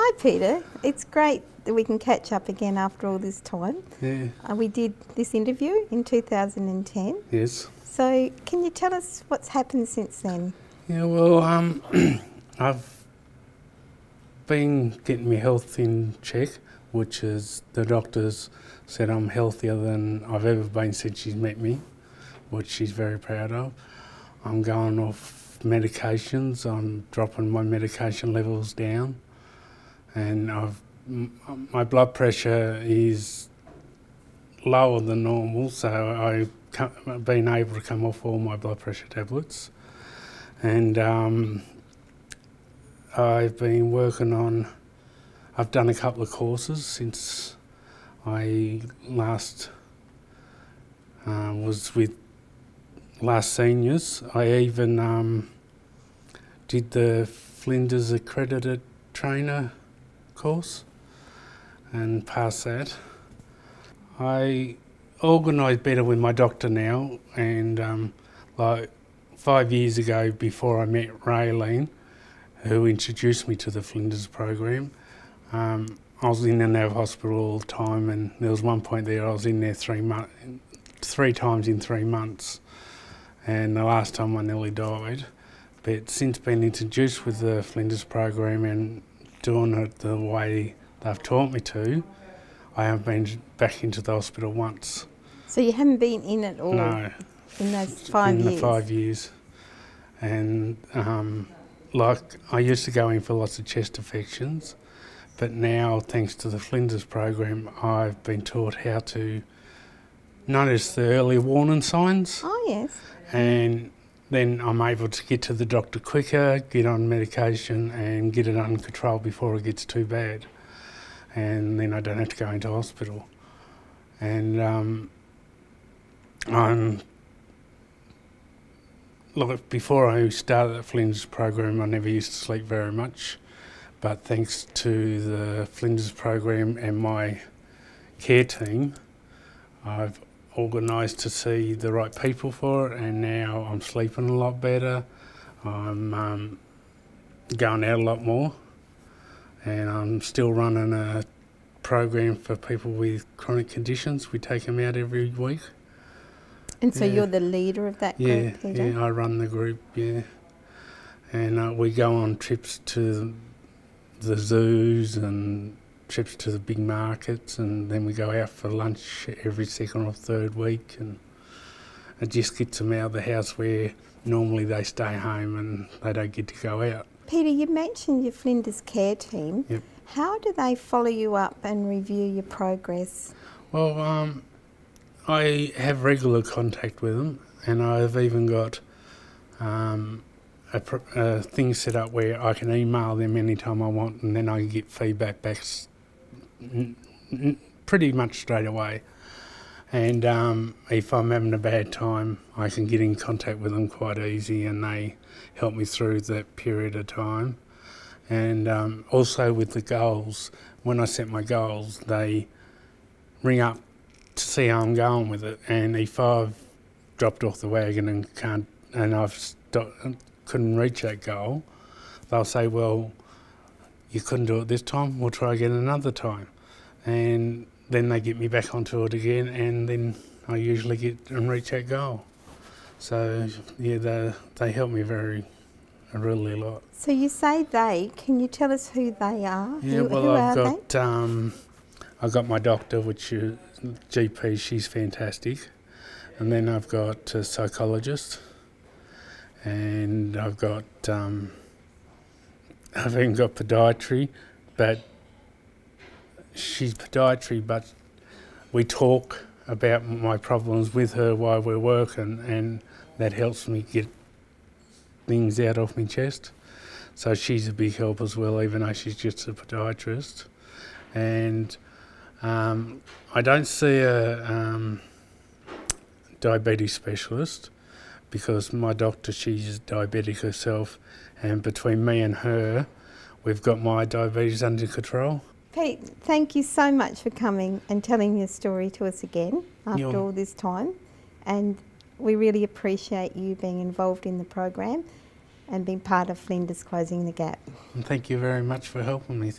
Hi Peter, it's great that we can catch up again after all this time. Yeah. We did this interview in 2010. Yes. So can you tell us what's happened since then? Yeah, well, I've been getting my health in check, which is the doctors said I'm healthier than I've ever been since she's met me, which she's very proud of. I'm going off medications, I'm dropping my medication levels down, and my blood pressure is lower than normal, so I've been able to come off all my blood pressure tablets. And I've been working on, I've done a couple of courses since I last was with last seniors. I even did the Flinders accredited trainer course and passed that. I organise better with my doctor now, and like 5 years ago, before I met Raylene, who introduced me to the Flinders program, I was in and out of hospital all the time, and there was one point there I was in there 3 times in 3 months, and the last time I nearly died. But since being introduced with the Flinders program and doing it the way they've taught me to, I haven't been back into the hospital once. So you haven't been in it all? No. In those 5 years? In the 5 years. And like, I used to go in for lots of chest infections, but now, thanks to the Flinders program, I've been taught how to notice the early warning signs. Oh, yes. And then I'm able to get to the doctor quicker, get on medication and get it under control before it gets too bad. And then I don't have to go into hospital. And look, before I started the Flinders program, I never used to sleep very much, but thanks to the Flinders program and my care team, I've organised to see the right people for it, and now I'm sleeping a lot better. I'm going out a lot more, and I'm still running a program for people with chronic conditions. We take them out every week. And so you're the leader of that group, Peter? Yeah, I run the group, yeah. And we go on trips to the zoos and trips to the big markets, and then we go out for lunch every 2nd or 3rd week, and it just gets them out of the house where normally they stay home and they don't get to go out. Peter, you mentioned your Flinders care team. Yep. How do they follow you up and review your progress? Well, I have regular contact with them, and I've even got a thing set up where I can email them anytime I want, and then I can get feedback back pretty much straight away. And if I'm having a bad time, I can get in contact with them quite easy, and they help me through that period of time. And also with the goals, when I set my goals, they ring up to see how I'm going with it, and if I've dropped off the wagon and couldn't reach that goal, they'll say, well, you couldn't do it this time, we'll try again another time. And then they get me back onto it again, and then I usually get and reach that goal. So yeah, they help me really a lot. So you say they, can you tell us who they are? Yeah, I've got my doctor, which is GP, she's fantastic. And then I've got a psychologist, and I've even got podiatry, but she's podiatry, but we talk about my problems with her while we're working, and that helps me get things out of my chest. So she's a big help as well, even though she's just a podiatrist. And I don't see a diabetes specialist, because my doctor, she's diabetic herself, and between me and her, we've got my diabetes under control. Pete, thank you so much for coming and telling your story to us again after all this time. And we really appreciate you being involved in the program and being part of Flinders Closing the Gap. And thank you very much for helping me.